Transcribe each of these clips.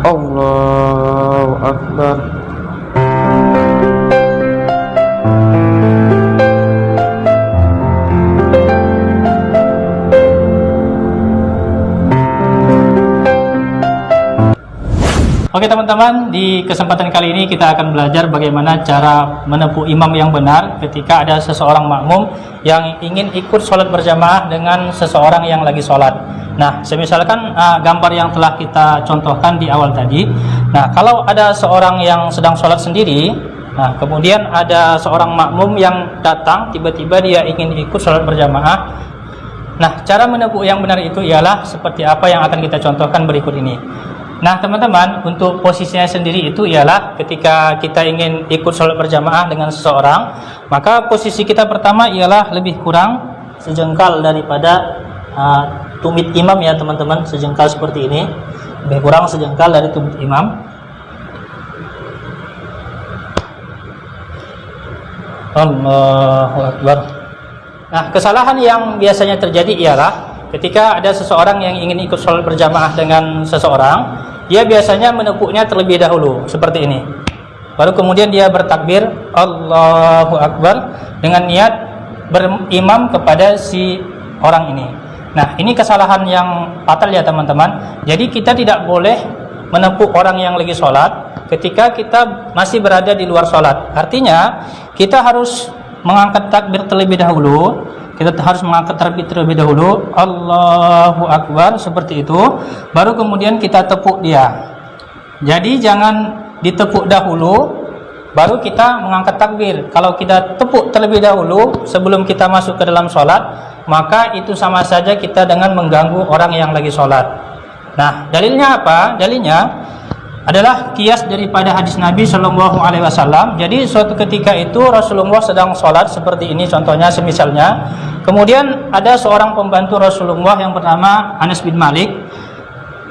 Allahu Akbar. Oke teman-teman, di kesempatan kali ini kita akan belajar bagaimana cara menempuh imam yang benar ketika ada seseorang makmum yang ingin ikut sholat berjamaah dengan seseorang yang lagi sholat. Nah, semisalkan gambar yang telah kita contohkan di awal tadi. Nah, kalau ada seorang yang sedang sholat sendiri, nah kemudian ada seorang makmum yang datang, tiba-tiba dia ingin ikut sholat berjamaah. Nah, cara menempuh yang benar itu ialah seperti apa yang akan kita contohkan berikut ini. Nah teman-teman, untuk posisinya sendiri itu ialah ketika kita ingin ikut sholat berjamaah dengan seseorang, maka posisi kita pertama ialah lebih kurang sejengkal daripada tumit imam ya teman-teman, sejengkal seperti ini, lebih kurang sejengkal dari tumit imam. Allahu Akbar. Nah, kesalahan yang biasanya terjadi ialah ketika ada seseorang yang ingin ikut sholat berjamaah dengan seseorang, dia biasanya menepuknya terlebih dahulu seperti ini. Baru kemudian dia bertakbir Allahu Akbar dengan niat berimam kepada si orang ini. Nah, ini kesalahan yang fatal ya teman-teman. Jadi kita tidak boleh menepuk orang yang lagi sholat ketika kita masih berada di luar sholat. Artinya kita harus mengangkat takbir terlebih dahulu. Kita harus mengangkat takbir terlebih dahulu, Allahu Akbar, seperti itu. Baru kemudian kita tepuk dia. Jadi jangan ditepuk dahulu, baru kita mengangkat takbir. Kalau kita tepuk terlebih dahulu sebelum kita masuk ke dalam sholat, maka itu sama saja kita dengan mengganggu orang yang lagi sholat. Nah, dalilnya apa? Dalilnya adalah kias daripada hadis Nabi Shallallahu Alaihi Wasallam. Jadi suatu ketika itu Rasulullah sedang sholat seperti ini, contohnya semisalnya. Kemudian ada seorang pembantu Rasulullah yang bernama Anas bin Malik.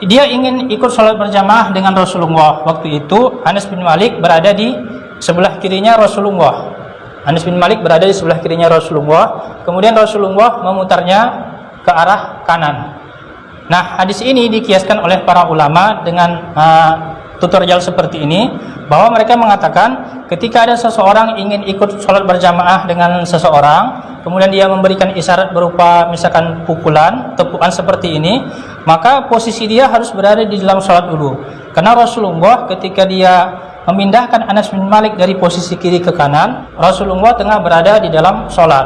Dia ingin ikut sholat berjamaah dengan Rasulullah. Waktu itu Anas bin Malik berada di sebelah kirinya Rasulullah. Anas bin Malik berada di sebelah kirinya Rasulullah. Kemudian Rasulullah memutarnya ke arah kanan. Nah, hadis ini dikiaskan oleh para ulama dengan tutorial seperti ini, bahwa mereka mengatakan ketika ada seseorang ingin ikut sholat berjamaah dengan seseorang, kemudian dia memberikan isyarat berupa misalkan pukulan, tepukan seperti ini, maka posisi dia harus berada di dalam sholat dulu. Karena Rasulullah ketika dia memindahkan Anas bin Malik dari posisi kiri ke kanan, Rasulullah tengah berada di dalam sholat.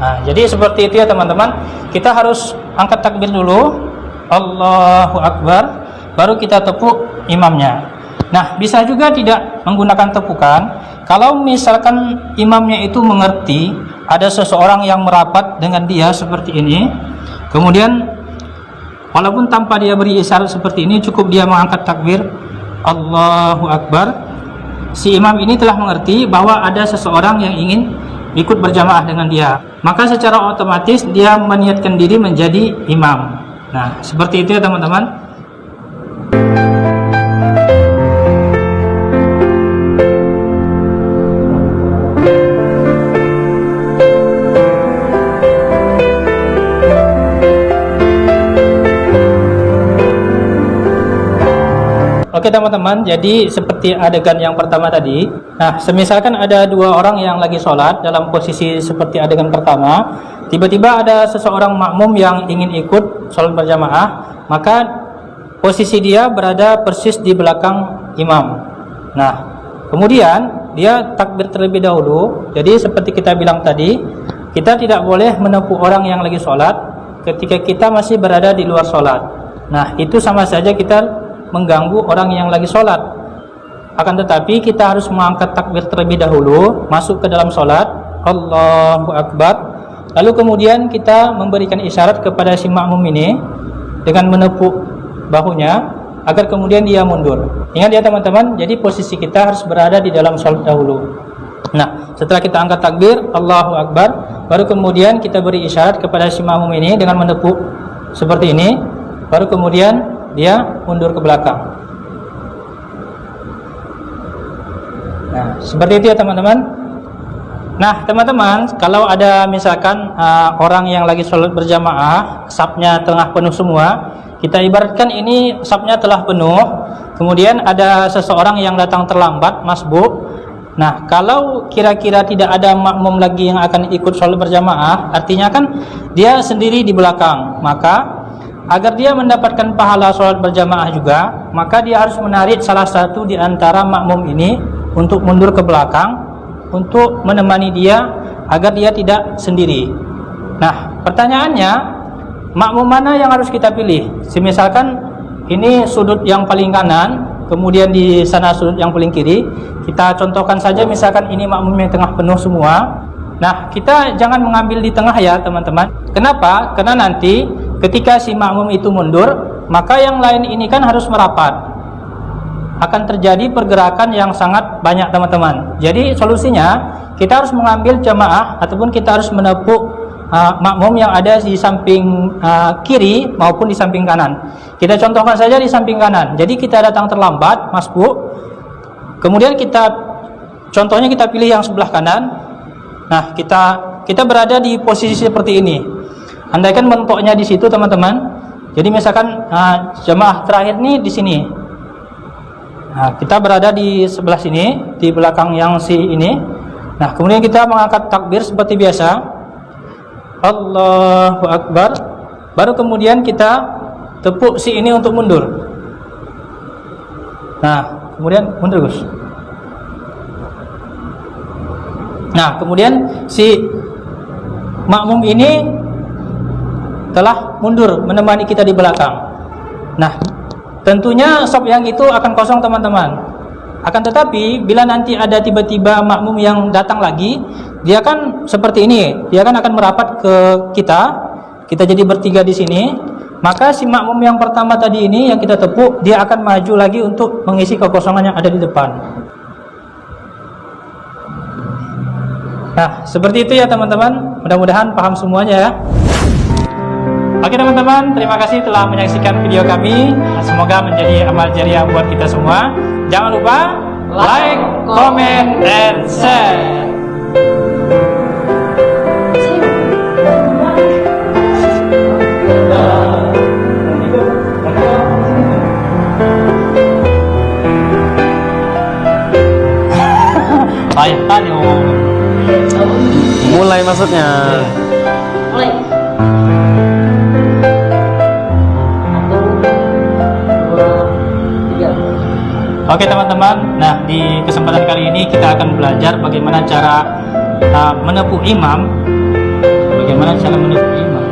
Nah, jadi seperti itu ya teman-teman, kita harus angkat takbir dulu, Allahu Akbar, baru kita tepuk imamnya. Nah, bisa juga tidak menggunakan tepukan. Kalau misalkan imamnya itu mengerti ada seseorang yang merapat dengan dia seperti ini, kemudian walaupun tanpa dia beri isyarat seperti ini, cukup dia mengangkat takbir Allahu Akbar, si imam ini telah mengerti bahwa ada seseorang yang ingin ikut berjamaah dengan dia, maka secara otomatis dia meniatkan diri menjadi imam. Nah, seperti itu ya teman-teman. Oke teman-teman, jadi seperti adegan yang pertama tadi. Nah, semisalkan ada dua orang yang lagi sholat dalam posisi seperti adegan pertama, tiba-tiba ada seseorang makmum yang ingin ikut sholat berjamaah, maka posisi dia berada persis di belakang imam. Nah, kemudian dia takbir terlebih dahulu. Jadi seperti kita bilang tadi, kita tidak boleh menepuk orang yang lagi sholat ketika kita masih berada di luar sholat. Nah, itu sama saja kita mengganggu orang yang lagi sholat. Akan tetapi kita harus mengangkat takbir terlebih dahulu, masuk ke dalam sholat, Allahu Akbar. Lalu kemudian kita memberikan isyarat kepada si makmum ini dengan menepuk bahunya agar kemudian dia mundur. Ingat ya teman-teman, jadi posisi kita harus berada di dalam sholat dahulu. Nah, setelah kita angkat takbir Allahu Akbar, baru kemudian kita beri isyarat kepada si makmum ini dengan menepuk seperti ini, baru kemudian dia mundur ke belakang. Nah, seperti itu ya teman-teman. Nah, teman-teman, kalau ada misalkan orang yang lagi sholat berjamaah, safnya tengah penuh semua, kita ibaratkan ini safnya telah penuh, kemudian ada seseorang yang datang terlambat, masbuk. Nah, kalau kira-kira tidak ada makmum lagi yang akan ikut sholat berjamaah, artinya kan dia sendiri di belakang. Maka agar dia mendapatkan pahala sholat berjamaah juga, maka dia harus menarik salah satu di antara makmum ini untuk mundur ke belakang untuk menemani dia agar dia tidak sendiri. Nah, pertanyaannya, makmum mana yang harus kita pilih? Misalkan ini sudut yang paling kanan, kemudian di sana sudut yang paling kiri. Kita contohkan saja, misalkan ini makmum yang tengah penuh semua. Nah, kita jangan mengambil di tengah ya teman-teman. Kenapa? Karena nanti ketika si makmum itu mundur, maka yang lain ini kan harus merapat. Akan terjadi pergerakan yang sangat banyak teman-teman. Jadi solusinya, kita harus mengambil jamaah ataupun kita harus menepuk makmum yang ada di samping kiri maupun di samping kanan. Kita contohkan saja di samping kanan. Jadi kita datang terlambat, masbuk. Kemudian contohnya kita pilih yang sebelah kanan. Nah, kita berada di posisi seperti ini. Andaikan mentoknya di situ teman-teman. Jadi misalkan jamaah terakhir nih di sini. Nah, kita berada di sebelah sini, di belakang yang si ini. Nah, kemudian kita mengangkat takbir seperti biasa. Allahu Akbar. Baru kemudian kita tepuk si ini untuk mundur. Nah, kemudian mundur Gus. Nah, kemudian si makmum ini telah mundur menemani kita di belakang. Nah, tentunya saf yang itu akan kosong teman-teman. Akan tetapi bila nanti ada tiba-tiba makmum yang datang lagi, dia kan seperti ini, dia kan akan merapat ke kita. Kita jadi bertiga di sini. Maka si makmum yang pertama tadi ini yang kita tepuk, dia akan maju lagi untuk mengisi kekosongan yang ada di depan. Nah, seperti itu ya teman-teman. Mudah-mudahan paham semuanya ya. Oke teman-teman, terima kasih telah menyaksikan video kami. Semoga menjadi amal jariah buat kita semua. Jangan lupa like, comment, and share. Mulai maksudnya. Mulai. Oke teman-teman, nah di kesempatan kali ini kita akan belajar bagaimana cara menepuk imam. Bagaimana cara menepuk imam?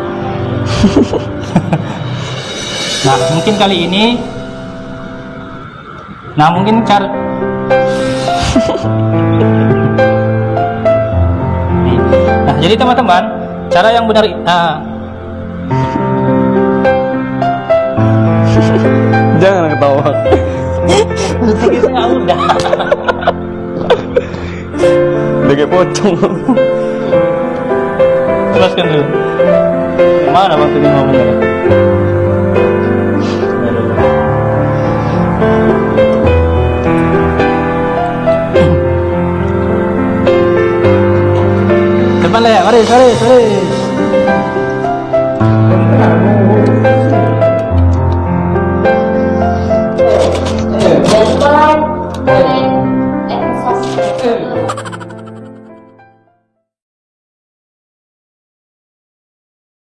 Nah mungkin kali ini, mungkin cara. Nah jadi teman-teman, cara yang benar. Jangan ketawa. Nggak udah. Udah kayak pocong. Teruskan dulu. Mana waktu dia ngomong tadi? Depan lah ya, mari.